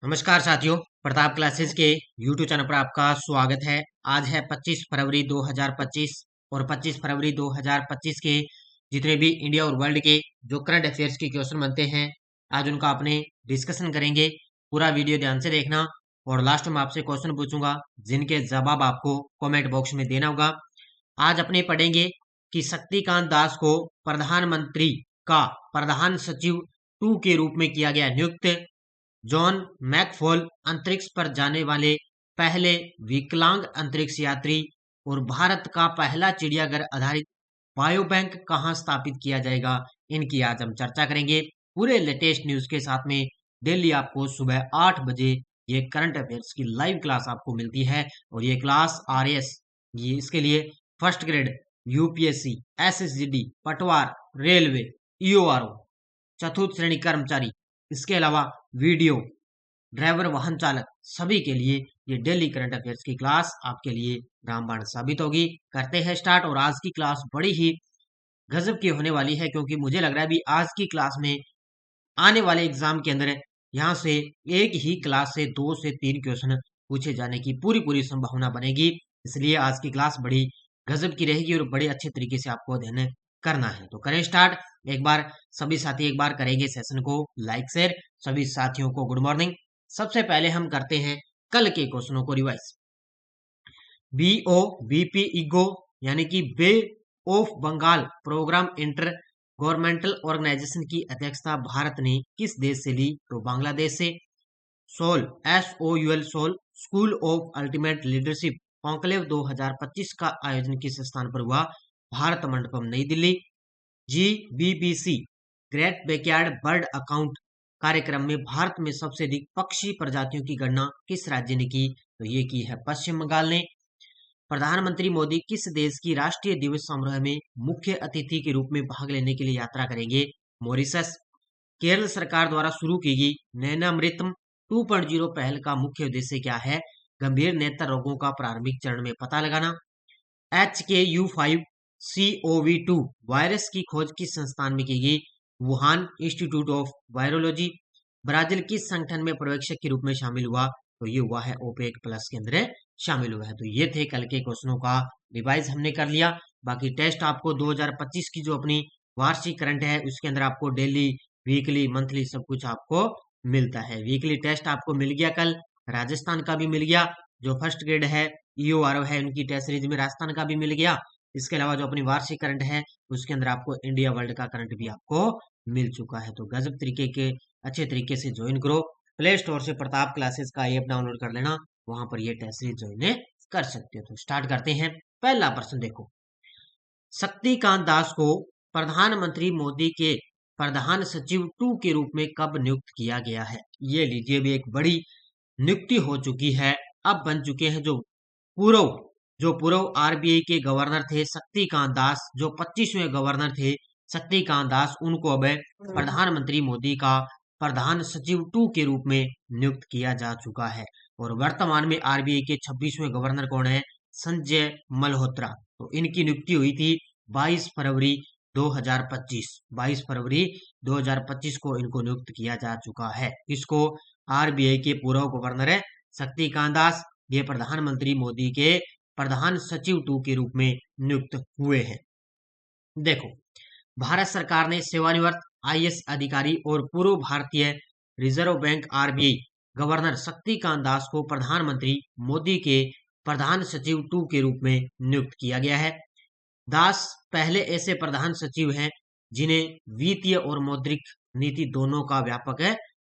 नमस्कार साथियों, प्रताप क्लासेस के YouTube चैनल पर आपका स्वागत है। आज है 25 फरवरी 2025 और 25 फरवरी 2025 के जितने भी इंडिया और वर्ल्ड के जो करंट अफेयर्स के क्वेश्चन बनते हैं, आज उनका अपने डिस्कशन करेंगे। पूरा वीडियो ध्यान से देखना और लास्ट में आपसे क्वेश्चन पूछूंगा जिनके जवाब आपको कमेंट बॉक्स में देना होगा। आज अपने पढ़ेंगे कि शक्तिकांत दास को प्रधानमंत्री का प्रधान सचिव 2 के रूप में किया गया नियुक्त। जॉन मैकफॉल अंतरिक्ष पर जाने वाले पहले विकलांग अंतरिक्ष यात्री और भारत का पहला चिड़ियाघर आधारित बायो बैंक कहाँ स्थापित किया जाएगा, इनकी आज हम चर्चा करेंगे पूरे लेटेस्ट न्यूज के साथ में। डेली आपको सुबह 8 बजे ये करंट अफेयर्स की लाइव क्लास आपको मिलती है और ये क्लास RS ये इसके लिए फर्स्ट ग्रेड UPSC SSGD पटवार रेलवे EORO चतुर्थ श्रेणी कर्मचारी, इसके अलावा वीडियो ड्राइवर वाहन चालक सभी के लिए ये डेली करंट अफेयर्स की क्लास आपके लिए रामबाण साबित होगी। करते हैं स्टार्ट। और आज की क्लास बड़ी ही गजब की होने वाली है क्योंकि मुझे लग रहा है अभी आज की क्लास में आने वाले एग्जाम के अंदर यहाँ से एक ही क्लास से 2 से 3 क्वेश्चन पूछे जाने की पूरी पूरी संभावना बनेगी। इसलिए आज की क्लास बड़ी गजब की रहेगी और बड़े अच्छे तरीके से आपको अध्ययन करना है। तो करें स्टार्ट। एक बार सभी साथी एक बार करेंगे सेशन को लाइक शेयर। सभी साथियों को गुड मॉर्निंग। सबसे पहले हम करते हैं कल के क्वेश्चनों को रिवाइज। BOBP इगो यानी कि bay of Bengal programme intergovernmental organisation की अध्यक्षता भारत ने किस देश से ली, तो बांग्लादेश से। Soul SOUL soul school of ultimate leadership conclave 2025 का आयोजन किस स्थान पर हुआ, भारत मंडपम नई Delhi. GBBC great backyard bird account कार्यक्रम में भारत में सबसे अधिक पक्षी प्रजातियों की गणना किस राज्य ने की, तो ये की है पश्चिम बंगाल ने। प्रधानमंत्री मोदी किस देश की राष्ट्रीय दिवस समारोह में मुख्य अतिथि के रूप में भाग लेने के लिए यात्रा करेंगे, मॉरिशस। केरल सरकार द्वारा शुरू की गई नैनामृतम 2.0 पहल का मुख्य उद्देश्य क्या है, गंभीर नेत्र रोगों का प्रारंभिक चरण में पता लगाना। HKU5CoV2 वायरस की खोज किस संस्थान में की गई, Wuhan institute of virology. Brazil किस संगठन में पर्यवेक्षक के रूप में शामिल हुआ, तो ये हुआ है OPEC प्लस के अंदर शामिल हुआ है। तो ये थे कल के क्वेश्चनों का रिवाइज हमने कर लिया। बाकी टेस्ट आपको 2025 की जो अपनी वार्षिक करंट है उसके अंदर आपको डेली वीकली मंथली सब कुछ आपको मिलता है। वीकली टेस्ट आपको मिल गया, कल राजस्थान का भी मिल गया, जो फर्स्ट ग्रेड है EORO है उनकी टेस्ट सीरीज में राजस्थान का भी मिल गया। इसके अलावा जो अपनी वार्षिक करंट है उसके अंदर आपको इंडिया वर्ल्ड का करंट भी आपको मिल चुका है। तो गजब तरीके के अच्छे तरीके से ज्वाइन करो। प्ले स्टोर से प्रताप क्लासेस का ऐप डाउनलोड कर लेना, वहां पर ये टेस्ट सीरीज ज्वाइन कर सकते हो। तो स्टार्ट करते हैं। पहला प्रश्न देखो, शक्तिकांत दास को प्रधानमंत्री मोदी के प्रधान सचिव 2 के रूप में कब नियुक्त किया गया है। ये लीजिए भी एक बड़ी नियुक्ति हो चुकी है। अब बन चुके हैं जो पूर्व RBI के गवर्नर थे शक्तिकांत दास, जो 25वें गवर्नर थे शक्तिकांत दास, उनको अब प्रधानमंत्री मोदी का प्रधान सचिव 2 के रूप में नियुक्त किया जा चुका है। और वर्तमान में RBI के 26वें गवर्नर कौन है, संजय मल्होत्रा। तो इनकी नियुक्ति हुई थी 22 फरवरी 2025। 22 फरवरी 2025 को इनको नियुक्त किया जा चुका है। इसको RBI के पूर्व गवर्नर है शक्तिकांत दास, ये प्रधानमंत्री मोदी के प्रधान सचिव 2 के रूप में नियुक्त हुए हैं। देखो, भारत सरकार ने सेवानिवृत्त IAS अधिकारी और पूर्व भारतीय reserve bank RBI governor Shaktikanta Das को प्रधानमंत्री मोदी के प्रधान सचिव 2 के रूप में नियुक्त किया गया है। दास पहले ऐसे प्रधान सचिव हैं जिन्हें वित्तीय और मौद्रिक नीति दोनों का व्यापक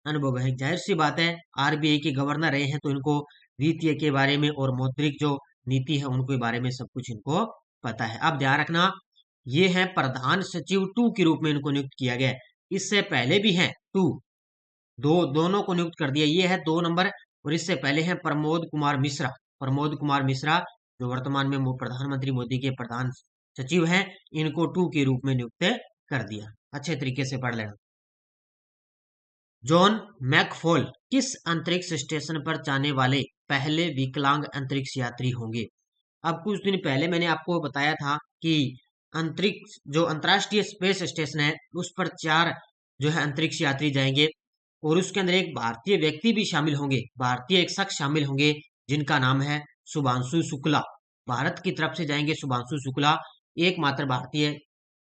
अनुभव है। जाहिर सी बात है, RBI के गवर्नर रहे हैं तो इनको वित्तीय के बारे में और मौद्रिक जो नीति है उनके बारे में सब कुछ इनको पता है। अब ध्यान रखना, ये है प्रधान सचिव 2 के रूप में इनको नियुक्त किया गया है। इससे पहले भी है 2, दोनों को नियुक्त कर दिया, ये है 2 नंबर। और इससे पहले है प्रमोद कुमार मिश्रा, जो वर्तमान में प्रधानमंत्री मोदी के प्रधान सचिव हैं, इनको 2 के रूप में नियुक्त कर दिया। अच्छे तरीके से पढ़ लेना। जॉन मैकफॉल किस अंतरिक्ष स्टेशन पर जाने वाले पहले विकलांग अंतरिक्ष यात्री होंगे। अब कुछ दिन पहले मैंने आपको बताया था कि अंतरिक्ष जो अंतर्राष्ट्रीय स्पेस स्टेशन है उस पर 4 जो है अंतरिक्ष यात्री जाएंगे। और उसके अंदर एक भारतीय व्यक्ति भी शामिल होंगे, भारतीय एक शख्स शामिल होंगे जिनका नाम है शुभांशु शुक्ला। भारत की तरफ से जाएंगे शुभांशु शुक्ला, एकमात्र भारतीय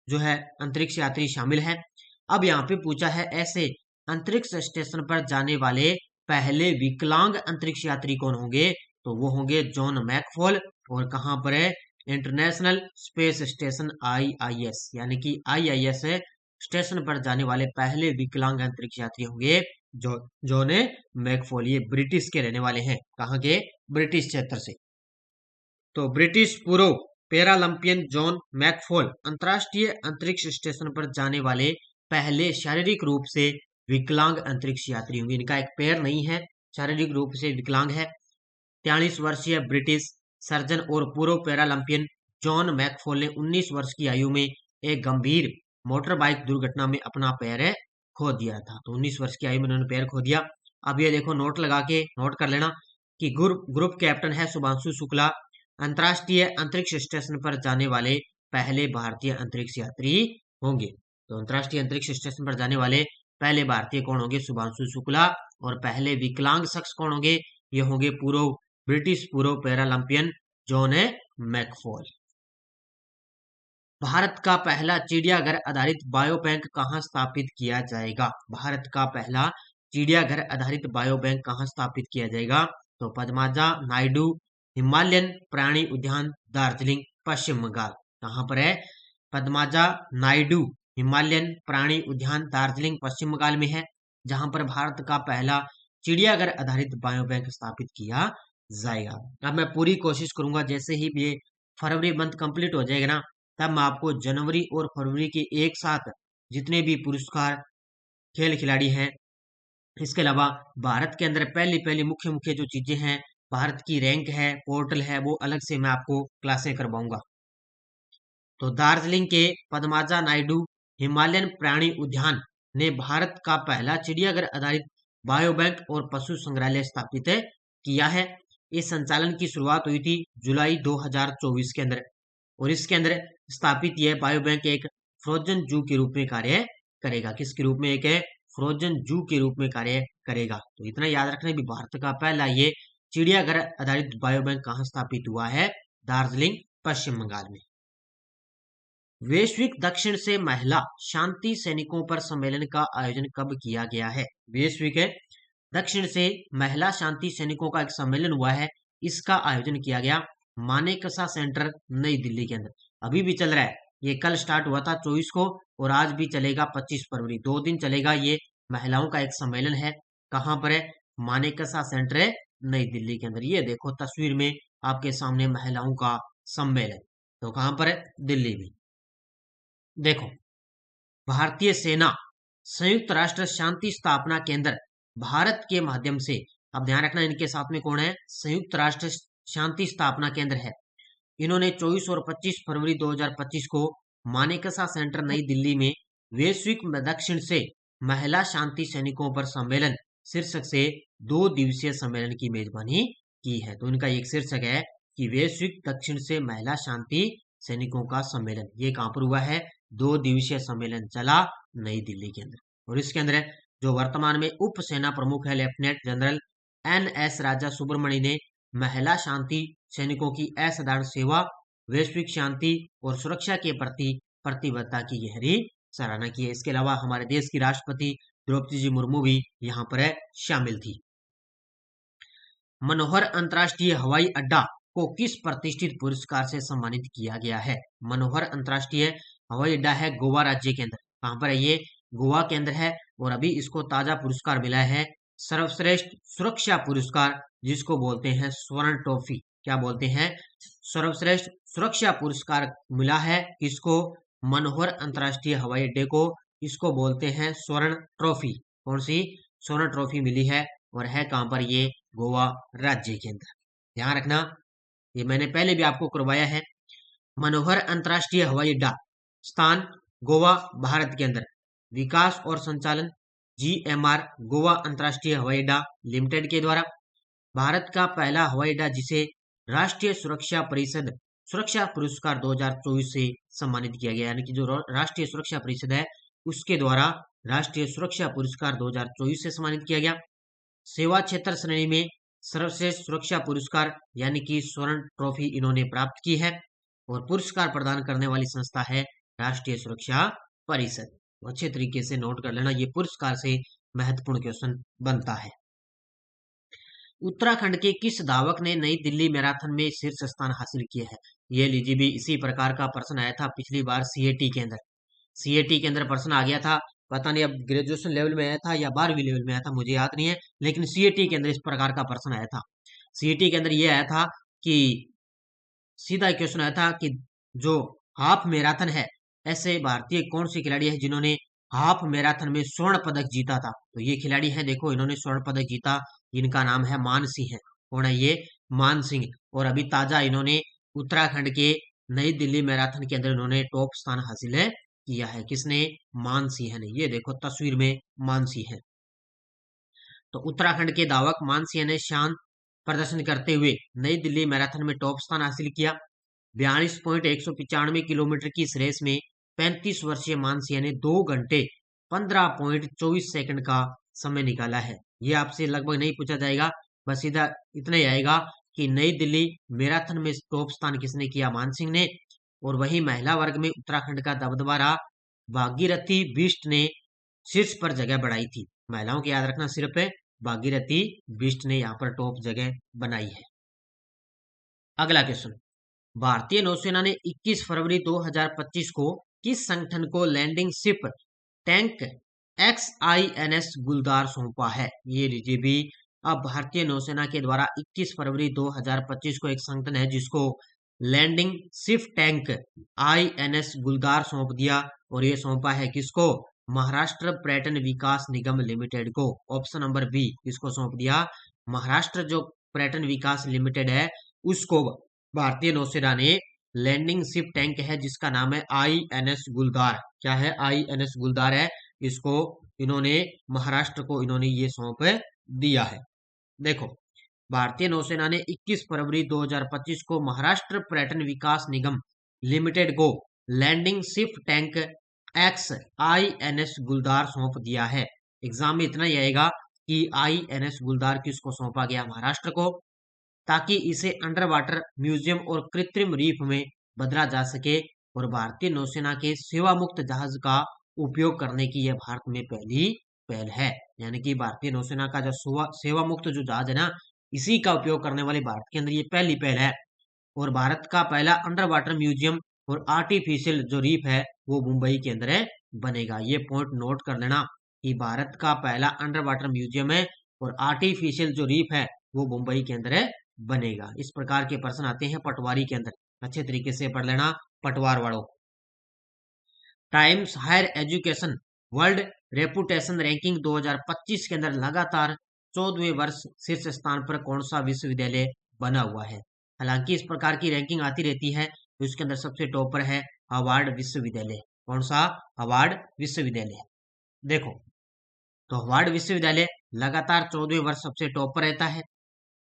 जो है अंतरिक्ष यात्री शामिल है। अब यहाँ पे पूछा है ऐसे अंतरिक्ष स्टेशन पर जाने वाले पहले विकलांग अंतरिक्ष यात्री कौन होंगे, तो वो होंगे जॉन मैकफॉल। और कहाँ पर है, इंटरनेशनल स्पेस स्टेशन IIS, यानी कि IIS स्टेशन पर जाने वाले पहले विकलांग अंतरिक्ष यात्री होंगे जॉन मैकफॉल। ये ब्रिटिश के रहने वाले हैं, कहाँ के, ब्रिटिश क्षेत्र से। तो ब्रिटिश पूर्व पैरालंपियन जॉन मैकफॉल अंतरराष्ट्रीय अंतरिक्ष स्टेशन पर जाने वाले पहले शारीरिक रूप से विकलांग अंतरिक्ष यात्री होंगे। इनका एक पैर नहीं है, शारीरिक रूप से विकलांग है। 43 वर्षीय ब्रिटिश सर्जन और पूर्व पैरालंपियन जॉन मैकफॉल ने 19 वर्ष की आयु में एक गंभीर मोटर बाइक दुर्घटना में अपना पैर खो दिया था। तो 19 वर्ष की आयु में उन्होंने पैर खो दिया। अब ये देखो, नोट लगा के नोट कर लेना कि ग्रुप कैप्टन है शुभांशु शुक्ला, अंतरराष्ट्रीय अंतरिक्ष स्टेशन पर जाने वाले पहले भारतीय अंतरिक्ष यात्री होंगे। तो अंतरराष्ट्रीय अंतरिक्ष स्टेशन पर जाने वाले पहले भारतीय कौन होंगे, शुभांशु शुक्ला। और पहले विकलांग शख्स कौन होंगे, ये होंगे ब्रिटिश पूर्व पैरालंपियन जॉन मैकफॉल। भारत का पहला चिड़ियाघर आधारित बायो बैंक कहाँ स्थापित किया जाएगा, भारत का पहला चिड़ियाघर आधारित बायो बैंक कहाँ स्थापित किया जाएगा, तो पद्माजा नायडू हिमालयन प्राणी उद्यान दार्जिलिंग पश्चिम बंगाल। कहाँ पर है, पद्माजा नायडू हिमालयन प्राणी उद्यान दार्जिलिंग पश्चिम बंगाल में है, जहां पर भारत का पहला चिड़ियाघर आधारित बायो बैंक स्थापित किया जाएगा। अब मैं पूरी कोशिश करूंगा जैसे ही ये फरवरी मंथ कंप्लीट हो जाएगा ना, तब मैं आपको जनवरी और फरवरी के एक साथ जितने भी पुरस्कार खेल खिलाड़ी हैं, इसके अलावा भारत के अंदर पहली मुख्य जो चीजें हैं, भारत की रैंक है, पोर्टल है, वो अलग से मैं आपको क्लासें करवाऊंगा। तो दार्जिलिंग के पद्माजा नायडू हिमालयन प्राणी उद्यान ने भारत का पहला चिड़ियाघर आधारित बायो बैंक और पशु संग्रहालय स्थापित किया है। इस संचालन की शुरुआत हुई थी जुलाई 2024 के अंदर, और इसके अंदर स्थापित यह बायो बैंक एक फ्रोजन जू के रूप में कार्य करेगा। किसके रूप में, एक है फ्रोजन जू के रूप में कार्य करेगा। तो इतना याद रखना भी भारत का पहला ये चिड़ियाघर आधारित बायो बैंक कहाँ स्थापित हुआ है, दार्जिलिंग पश्चिम बंगाल में। वैश्विक दक्षिण से महिला शांति सैनिकों पर सम्मेलन का आयोजन कब किया गया है, वैश्विक दक्षिण से महिला शांति सैनिकों का एक सम्मेलन हुआ है, इसका आयोजन किया गया मानेकशा सेंटर नई दिल्ली के अंदर। अभी भी चल रहा है, ये कल स्टार्ट हुआ था 24 को और आज भी चलेगा 25 फरवरी, 2 दिन चलेगा। ये महिलाओं का एक सम्मेलन है, कहाँ पर है, मानेकशा सेंटर है नई दिल्ली के अंदर। ये देखो तस्वीर में आपके सामने महिलाओं का सम्मेलन, तो कहाँ पर है, दिल्ली में। देखो, भारतीय सेना संयुक्त राष्ट्र शांति स्थापना केंद्र भारत के माध्यम से, अब ध्यान रखना इनके साथ में कौन है, संयुक्त राष्ट्र शांति स्थापना केंद्र है। इन्होंने 24 और 25 फरवरी 2025 को मानेकशा सेंटर नई दिल्ली में वैश्विक दक्षिण से महिला शांति सैनिकों पर सम्मेलन शीर्षक से 2 दिवसीय सम्मेलन की मेजबानी की है। तो इनका एक शीर्षक है कि वैश्विक दक्षिण से महिला शांति सैनिकों का सम्मेलन। ये कहां पर हुआ है, 2 दिवसीय सम्मेलन चला नई दिल्ली के अंदर। और इसके अंदर जो वर्तमान में उप सेना प्रमुख है लेफ्टिनेंट जनरल NS राजा सुब्रमण्य ने महिला शांति सैनिकों की असाधारण सेवा, वैश्विक शांति और सुरक्षा के प्रति प्रतिबद्धता की गहरी सराहना की है। इसके अलावा हमारे देश की राष्ट्रपति द्रौपदी जी मुर्मू भी यहाँ पर शामिल थी। मनोहर अंतर्राष्ट्रीय हवाई अड्डा को किस प्रतिष्ठित पुरस्कार से सम्मानित किया गया है, मनोहर अंतर्राष्ट्रीय हवाई अड्डा है गोवा राज्य के अंदर। कहाँ पर है, ये गोवा के अंदर है, और अभी इसको ताजा पुरस्कार मिला है सर्वश्रेष्ठ सुरक्षा पुरस्कार, जिसको बोलते हैं स्वर्ण ट्रॉफी। क्या बोलते हैं, सर्वश्रेष्ठ सुरक्षा पुरस्कार मिला है किसको, मनोहर अंतर्राष्ट्रीय हवाई अड्डे को। इसको बोलते हैं स्वर्ण ट्रॉफी। कौन सी, स्वर्ण ट्रॉफी मिली है, और है कहां पर, ये गोवा राज्य के अंदर। ध्यान रखना, ये मैंने पहले भी आपको करवाया है। मनोहर अंतर्राष्ट्रीय हवाई अड्डा स्थान गोवा भारत के अंदर, विकास और संचालन GMR गोवा अंतर्राष्ट्रीय हवाई अड्डा लिमिटेड के द्वारा। भारत का पहला हवाई अड्डा जिसे राष्ट्रीय सुरक्षा परिषद सुरक्षा पुरस्कार 2024 से सम्मानित किया गया, यानी कि जो राष्ट्रीय सुरक्षा परिषद है उसके द्वारा राष्ट्रीय सुरक्षा पुरस्कार 2024 से सम्मानित किया गया। सेवा क्षेत्र श्रेणी में सर्वश्रेष्ठ सुरक्षा पुरस्कार यानी कि स्वर्ण ट्रॉफी इन्होंने प्राप्त की है। और पुरस्कार प्रदान करने वाली संस्था है राष्ट्रीय सुरक्षा परिषद। अच्छे तरीके से नोट कर लेना, ये पुरस्कार से महत्वपूर्ण क्वेश्चन बनता है। उत्तराखंड के किस धावक ने नई दिल्ली मैराथन में शीर्ष स्थान हासिल किया है? ये लीजिए भी इसी प्रकार का प्रश्न आया था पिछली बार सीएटी के अंदर। सीएटी के अंदर प्रश्न आ गया था, पता नहीं अब ग्रेजुएशन लेवल में आया था या 12वीं लेवल में आया था, मुझे याद नहीं है, लेकिन सीएटी के अंदर इस प्रकार का प्रश्न आया था। सीएटी के अंदर ये आया था कि सीधा क्वेश्चन आया था कि जो हाफ मैराथन है, ऐसे भारतीय कौन सी खिलाड़ी है जिन्होंने हाफ मैराथन में स्वर्ण पदक जीता था? तो ये खिलाड़ी है, देखो इन्होंने स्वर्ण पदक जीता, इनका नाम है मान सिंह है। कौन है ये? मान सिंह। और अभी ताजा इन्होंने उत्तराखंड के नई दिल्ली मैराथन के अंदर इन्होंने टॉप स्थान हासिल है किया है। किसने? मान सिंह ने। ये देखो तस्वीर में मान सिंह है। तो उत्तराखंड के धावक मान सिंह ने शान प्रदर्शन करते हुए नई दिल्ली मैराथन में टॉप स्थान हासिल किया। 42.195 किलोमीटर की इस रेस में 35 वर्षीय मान सिंह ने 2 घंटे 15.24 सेकंड का समय निकाला है। ये आपसे लगभग नहीं पूछा जाएगा, बस सीधा इतना ही आएगा कि नई दिल्ली मैराथन में टॉप स्थान किसने किया? मान सिंह ने। और वही महिला वर्ग में उत्तराखंड का दबदबा रहा भागीरथी बिष्ट ने शीर्ष पर जगह बनाई थी। महिलाओं को याद रखना, सिर्फ भागीरथी बिष्ट ने यहाँ पर टॉप जगह बनाई है। अगला क्वेश्चन, भारतीय नौसेना ने 21 फरवरी 2025 को किस संगठन को लैंडिंग शिप टैंक XINS गुलदार सौंपा है? ये लीजिए भी, अब भारतीय नौसेना के द्वारा 21 फरवरी 2025 को एक संगठन है जिसको लैंडिंग शिप टैंक INS गुलदार सौंप दिया। और ये सौंपा है किसको? महाराष्ट्र पर्यटन विकास निगम लिमिटेड को। ऑप्शन नंबर बी, किसको सौंप दिया? महाराष्ट्र जो पर्यटन विकास लिमिटेड है उसको भारतीय नौसेना ने लैंडिंग शिप टैंक है जिसका नाम है INS गुलदार। क्या है? INS गुलदार है, इसको इन्होंने महाराष्ट्र को इन्होंने ये सौंप दिया है। देखो, भारतीय नौसेना ने 21 फरवरी 2025 को महाराष्ट्र पर्यटन विकास निगम लिमिटेड को लैंडिंग शिप टैंक XINS गुलदार सौंप दिया है। एग्जाम में इतना ही आएगा कि INS गुलदार किसको सौंपा गया? महाराष्ट्र को, ताकि इसे अंडर वाटर म्यूजियम और कृत्रिम रीफ में बदला जा सके। और भारतीय नौसेना के सेवा मुक्त जहाज का उपयोग करने की यह भारत में पहली पहल है। यानी कि भारतीय नौसेना का जो सेवा मुक्त जो जहाज है ना, इसी का उपयोग करने वाले भारत के अंदर ये पहली पहल है। और भारत का पहला अंडर वाटर म्यूजियम और आर्टिफिशियल जो रीफ है वो मुंबई के अंदर बनेगा। ये पॉइंट नोट कर लेना कि भारत का पहला अंडर वाटर म्यूजियम है और आर्टिफिशियल जो रीफ है वो मुंबई के अंदर बनेगा। इस प्रकार के प्रश्न आते हैं पटवारी के अंदर, अच्छे तरीके से पढ़ लेना पटवार वालों। Times Higher Education World Reputation Ranking 2025 के अंदर लगातार 14वें वर्ष शीर्ष स्थान पर कौन सा विश्वविद्यालय बना हुआ है? हालांकि इस प्रकार की रैंकिंग आती रहती है, तो इसके अंदर सबसे टॉप पर है हार्वर्ड विश्वविद्यालय। कौन सा? हार्वर्ड विश्वविद्यालय। देखो, तो हार्वर्ड विश्वविद्यालय लगातार 14वें वर्ष सबसे टॉप पर रहता है।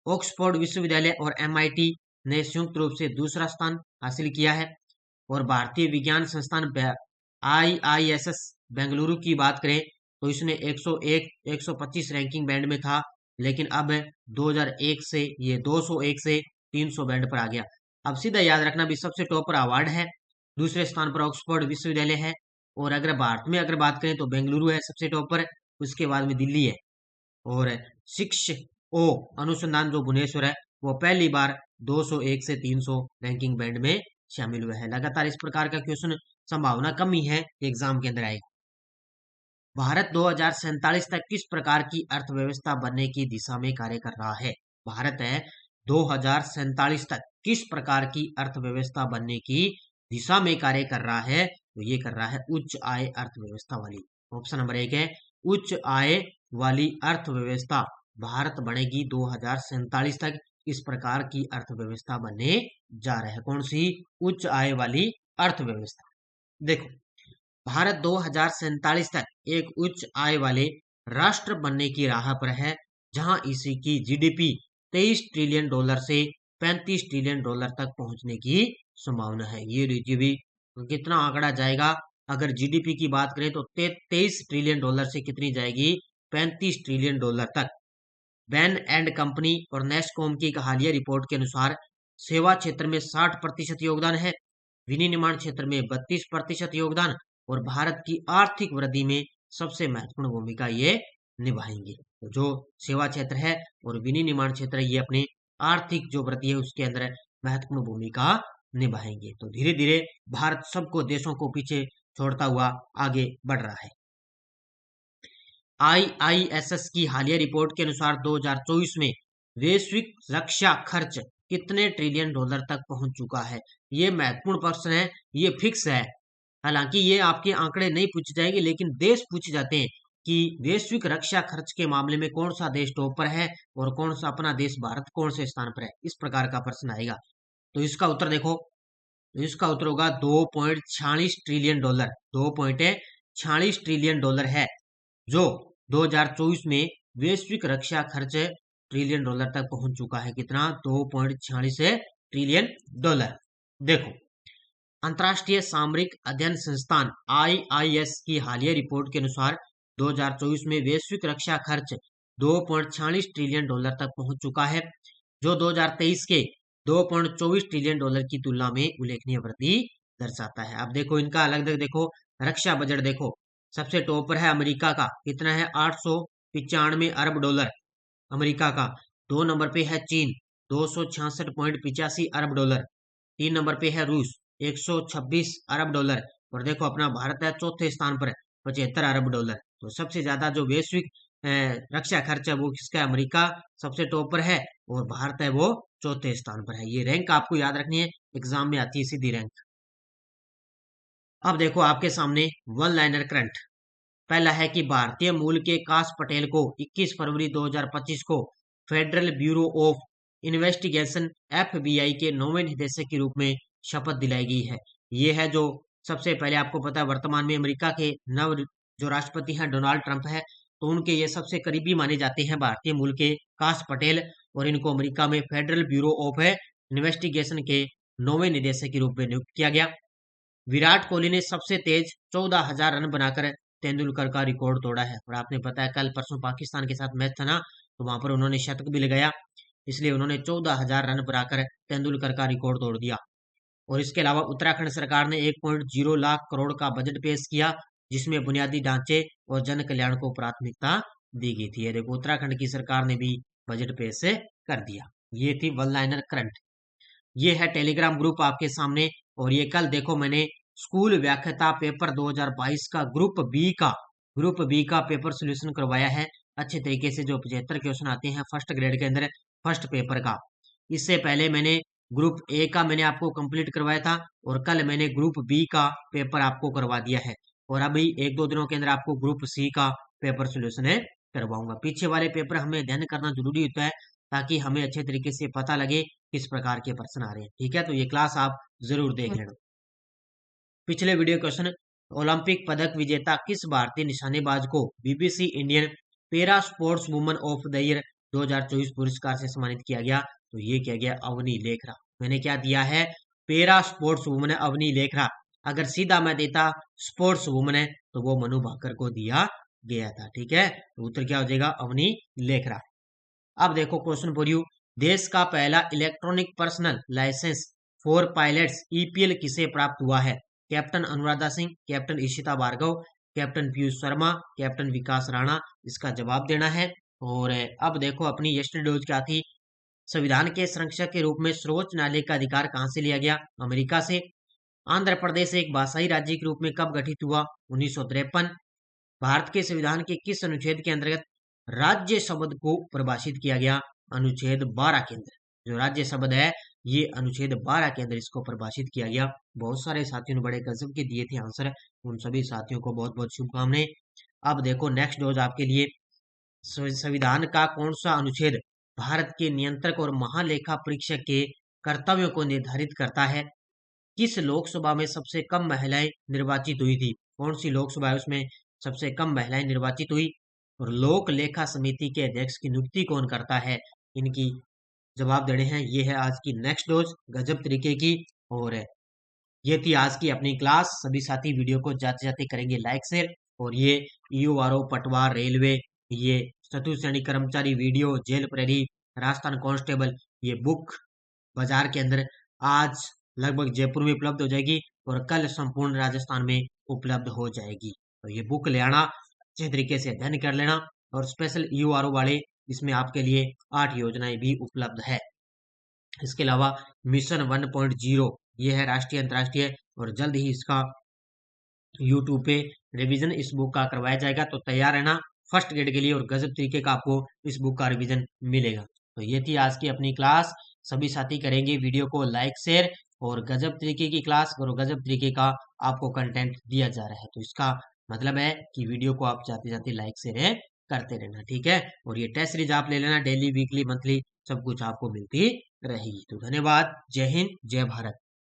ऑक्सफोर्ड विश्वविद्यालय और MIT ने संयुक्त रूप से दूसरा स्थान हासिल किया है। और भारतीय विज्ञान संस्थान IISS बेंगलुरु की बात करें तो इसने 101 125 रैंकिंग बैंड में था, लेकिन अब 2001 से ये 201 से 300 बैंड पर आ गया। अब सीधा याद रखना भी, सबसे टॉप पर हार्वर्ड है, दूसरे स्थान पर ऑक्सफोर्ड विश्वविद्यालय है। और अगर भारत में अगर बात करें तो बेंगलुरु है सबसे टॉप पर, उसके बाद में दिल्ली है। और शिक्षो अनुसंधान जो भुवनेश्वर है वो पहली बार 201 से 300 रैंकिंग बैंड में शामिल हुआ है। लगातार इस प्रकार का क्वेश्चन संभावना कम ही है एग्जाम के अंदर आएगा। भारत 2047 तक किस प्रकार की अर्थव्यवस्था बनने की दिशा में कार्य कर रहा है? भारत है 2047 तक किस प्रकार की अर्थव्यवस्था बनने की दिशा में कार्य कर रहा है? तो ये कर रहा है उच्च आय अर्थव्यवस्था वाली। ऑप्शन नंबर 1 है उच्च आय वाली अर्थव्यवस्था भारत बनेगी 2047 तक। इस प्रकार की अर्थव्यवस्था बनने जा रहा है। कौन सी? उच्च आय वाली अर्थव्यवस्था। देखो, भारत 2047 तक एक उच्च आय वाले राष्ट्र बनने की राह पर है, जहां इसी की GDP 23 ट्रिलियन डॉलर से 35 ट्रिलियन डॉलर तक पहुंचने की संभावना है। ये लीजिए भी, कितना आंकड़ा जाएगा अगर जीडीपी की बात करें तो 23 ट्रिलियन डॉलर से कितनी जाएगी, 35 ट्रिलियन डॉलर तक। बैन एंड कंपनी और नेस्कॉम की एक हालिया रिपोर्ट के अनुसार सेवा क्षेत्र में 60% योगदान है, विनिर्माण क्षेत्र में 32% योगदान, और भारत की आर्थिक वृद्धि में सबसे महत्वपूर्ण भूमिका ये निभाएंगे। तो जो सेवा क्षेत्र है और विनिर्माण क्षेत्र है, ये अपनी आर्थिक जो वृद्धि है उसके अंदर महत्वपूर्ण भूमिका निभाएंगे। तो धीरे धीरे भारत सबको देशों को पीछे छोड़ता हुआ आगे बढ़ रहा है। IISS की हालिया रिपोर्ट के अनुसार 2024 में वैश्विक रक्षा खर्च कितने ट्रिलियन डॉलर तक पहुंच चुका है। ये महत्वपूर्ण प्रश्न है, ये फिक्स है। हालांकि ये आपके आंकड़े नहीं पूछे जाएंगे, लेकिन देश पूछे जाते हैं कि वैश्विक रक्षा खर्च के मामले में कौन सा देश टॉप पर है और कौन सा अपना देश भारत कौन से स्थान पर है, इस प्रकार का प्रश्न आएगा। तो इसका उत्तर देखो, इसका उत्तर होगा 2.46 ट्रिलियन डॉलर। 2.46 ट्रिलियन डॉलर है जो 2024 में वैश्विक रक्षा खर्च ट्रिलियन डॉलर तक पहुंच चुका है। कितना, 2.46 ट्रिलियन डॉलर। देखो, अंतर्राष्ट्रीय सामरिक अध्ययन संस्थान IIS की हालिया रिपोर्ट के अनुसार 2024 में वैश्विक रक्षा खर्च 2.46 ट्रिलियन डॉलर तक पहुंच चुका है, जो 2023 के 2.24 ट्रिलियन डॉलर की तुलना में उल्लेखनीय वृद्धि दर्शाता है। अब देखो इनका अलग अलग देखो, रक्षा बजट देखो, सबसे टॉप पर है अमेरिका का, कितना है, 895 अरब डॉलर अमेरिका का। 2 नंबर पे है चीन, 266.85 अरब डॉलर। 3 नंबर पे है रूस, 126 अरब डॉलर। और देखो अपना भारत है चौथे स्थान पर, 75 अरब डॉलर। तो सबसे ज्यादा जो वैश्विक रक्षा खर्च है वो किसका है, अमेरिका सबसे टॉप पर है, और भारत है वो चौथे स्थान पर है। ये रैंक आपको याद रखनी है, एग्जाम में आती है सीधी रैंक। अब देखो आपके सामने वन लाइनर करंट। पहला है कि भारतीय मूल के काश पटेल को 21 फरवरी 2025 को federal bureau of investigation FBI के 9वें निदेशक के रूप में शपथ दिलाई गई है। ये है जो सबसे पहले, आपको पता है वर्तमान में अमेरिका के नव जो राष्ट्रपति हैं डोनाल्ड ट्रंप है, तो उनके ये सबसे करीबी माने जाते हैं भारतीय मूल के काश पटेल, और इनको अमेरिका में फेडरल ब्यूरो ऑफ इन्वेस्टिगेशन के 9वें निदेशक के रूप में नियुक्त किया गया। विराट कोहली ने सबसे तेज 14,000 रन बनाकर तेंदुलकर का रिकॉर्ड तोड़ा है। और आपने पता है कल परसों पाकिस्तान के साथ मैच था ना, तो वहां पर उन्होंने शतक भी लगाया, इसलिए उन्होंने 14,000 रन बनाकर तेंदुलकर का रिकॉर्ड तोड़ दिया। और इसके अलावा उत्तराखंड सरकार ने 1.0 लाख करोड़ का बजट पेश किया, जिसमें बुनियादी ढांचे और जन कल्याण को प्राथमिकता दी गई थी। देखो उत्तराखंड की सरकार ने भी बजट पेश कर दिया। ये थी वन लाइनर करंट। ये है टेलीग्राम ग्रुप आपके सामने, और ये कल देखो मैंने स्कूल व्याख्याता पेपर 2022 का ग्रुप बी का पेपर सोल्यूशन करवाया है अच्छे तरीके से। जो 75 क्वेश्चन आते हैं फर्स्ट ग्रेड के अंदर फर्स्ट पेपर का। इससे पहले मैंने ग्रुप ए का मैंने आपको कंप्लीट करवाया था, और कल मैंने ग्रुप बी का पेपर आपको करवा दिया है, और अभी 1-2 दिनों के अंदर आपको ग्रुप सी का पेपर सोल्यूशन करवाऊंगा। पीछे वाले पेपर हमें अध्ययन करना जरूरी होता है, ताकि हमें अच्छे तरीके से पता लगे किस प्रकार के प्रश्न आ रहे हैं। ठीक है, तो ये क्लास आप जरूर देख लेना। पिछले वीडियो क्वेश्चन, ओलंपिक पदक विजेता किस भारतीय निशानेबाज को BBC Indian para sports woman of the year 2024 पुरस्कार से सम्मानित किया गया? तो ये किया गया अवनी लेखरा। मैंने क्या दिया है, पैरा स्पोर्ट्स वुमन है अवनी लेखरा। अगर सीधा मैं देता स्पोर्ट्स वुमन है तो वो मनु भाकर को दिया गया था। ठीक है, तो उत्तर क्या हो जाएगा, अवनी लेखरा। अब देखो क्वेश्चन फॉर यू, देश का पहला electronic personal licence for pilots EPL किसे प्राप्त हुआ है? Captain Anuradha Singh, captain Ishita Bhargav, captain Piyush Sharma, captain Vikas Rana? इसका जवाब देना है। और अब देखो अपनी यस्टरडे डोज क्या थी, संविधान के संरक्षक के रूप में सर्वोच्च न्यायालय का अधिकार कहां से लिया गया? अमेरिका से। आंध्र प्रदेश एक भाषाई राज्य के रूप में कब गठित हुआ? 1953। भारत के संविधान के किस अनुच्छेद के अंतर्गत राज्य शब्द को परिभाषित किया गया? अनुच्छेद 12 के अंदर। जो राज्य शब्द है ये अनुच्छेद 12 के अंदर इसको परिभाषित किया गया। बहुत सारे साथियों ने बड़े गजब के दिए थे आंसर, उन सभी साथियों को बहुत बहुत शुभकामनाएं। अब देखो नेक्स्ट डोज आपके लिए, संविधान का कौन सा अनुच्छेद भारत के नियंत्रक और महालेखा परीक्षक के कर्तव्यों को निर्धारित करता है? किस लोकसभा में सबसे कम महिलाएं निर्वाचित हुई थी? कौन सी लोकसभा है उसमें सबसे कम महिलाएं निर्वाचित हुई? और लोक लेखा समिति के अध्यक्ष की नियुक्ति कौन करता है? इनकी जवाब देने हैं। ये है आज की नेक्स्ट डोज, गजब तरीके की। और ये थी आज की अपनी क्लास। सभी साथी वीडियो को जाते जाते करेंगे लाइक शेयर। और ये ईओआरओ, पटवार, रेलवे, ये चतुर्थ श्रेणी कर्मचारी वीडियो, जेल प्रहरी, राजस्थान कांस्टेबल, ये बुक बाजार के अंदर आज लगभग जयपुर में उपलब्ध हो जाएगी और कल संपूर्ण राजस्थान में उपलब्ध हो जाएगी। तो ये बुक ले आना, अच्छे तरीके से अध्ययन कर लेना। और स्पेशल ईओआरओ वाले इसमें आपके लिए 8 योजनाएं भी उपलब्ध है। इसके अलावा मिशन 1.0 ये है राष्ट्रीय अंतर्राष्ट्रीय, और जल्द ही इसका यूट्यूब पे रिवीजन इस बुक का करवाया जाएगा। तो तैयार रहना फर्स्ट ग्रेड के लिए, और गजब तरीके का आपको इस बुक का रिवीजन मिलेगा। तो ये थी आज की अपनी क्लास। सभी साथी करेंगे वीडियो को लाइक शेयर, और गजब तरीके की क्लास और गजब तरीके का आपको कंटेंट दिया जा रहा है। तो इसका मतलब है कि वीडियो को आप जाते जाते लाइक शेयर करते रहना, ठीक है। और ये टेस्ट सीरीज आप ले लेना, डेली वीकली मंथली सब कुछ आपको मिलती रहेगी। तो धन्यवाद। जय हिंद, जय भारत।